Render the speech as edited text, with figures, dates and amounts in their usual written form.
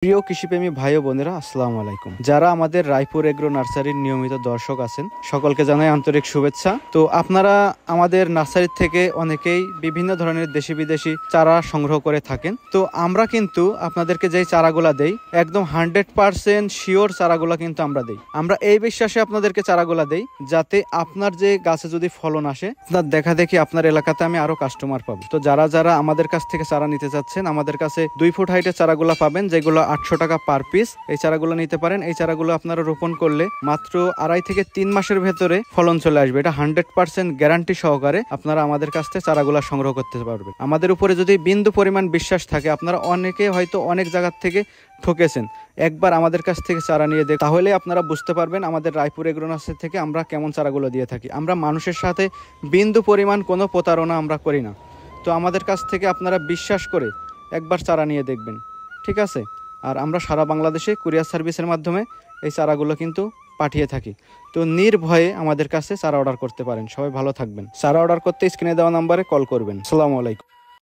প্রিয় কৃষিপ্রেমী ভাই ও বোনেরা, আসসালামু আলাইকুম। যারা আমাদের রায়পুর এগ্রো নার্সারির নিয়মিত দর্শক আছেন, সকলকে জানাই আন্তরিক শুভেচ্ছা। তো আপনারা আমাদের নার্সারির থেকে অনেকেই বিভিন্ন ধরনের দেশি বিদেশি চারা সংগ্রহ করে থাকেন। তো আমরা কিন্তু আপনাদেরকে যেই চারাগুলা দেই, একদম 100% শিওর চারাগুলা কিন্তু আমরা দেই। আমরা এই বিশ্বাসে আপনাদেরকে চারাগুলা দেই, যাতে আপনার যে গাছে যদি ফলন আসে, আপনার দেখা দেখি আপনার এলাকাতে আমি আরো কাস্টমার পাবো। তো যারা যারা আমাদের কাছ থেকে চারা নিতে চাচ্ছেন, আমাদের কাছে 2 ফুট হাইটের চারাগুলা পাবেন, যেগুলো 800 টাকা পার পিস। এই চারাগুলো নিতে পারেন। এই চারাগুলো আপনারা রোপণ করলে মাত্র 2.5 থেকে 3 মাসের ভেতরে ফলন চলে আসবে। এটা 100% গ্যারান্টি সহকারে আপনারা আমাদের কাছ থেকে চারাগুলো সংগ্রহ করতে পারবেন। আমাদের উপরে যদি বিন্দু পরিমাণ বিশ্বাস থাকে, আপনারা অনেকে হয়তো অনেক জায়গা থেকে ঠকেছেন, একবার আমাদের কাছ থেকে চারা নিয়ে দেখ, তাহলে আপনারা বুঝতে পারবেন আমাদের রায়পুর এগ্রো নার্সারি থেকে আমরা কেমন চারাগুলো দিয়ে থাকি। আমরা মানুষের সাথে বিন্দু পরিমাণ কোনো প্রতারণা আমরা করি না। তো আমাদের কাছ থেকে আপনারা বিশ্বাস করে একবার চারা নিয়ে দেখবেন, ঠিক আছে? আর আমরা সারা বাংলাদেশে কুরিয়ার সার্ভিসের মাধ্যমে এই চারাগুলো কিন্তু পাঠিয়ে থাকি। তো নির্ভয়ে আমাদের কাছে চারা অর্ডার করতে পারেন। সবাই ভালো থাকবেন। চারা অর্ডার করতে স্ক্রিনে দেওয়া নাম্বারে কল করবেন। আসসালামু আলাইকুম।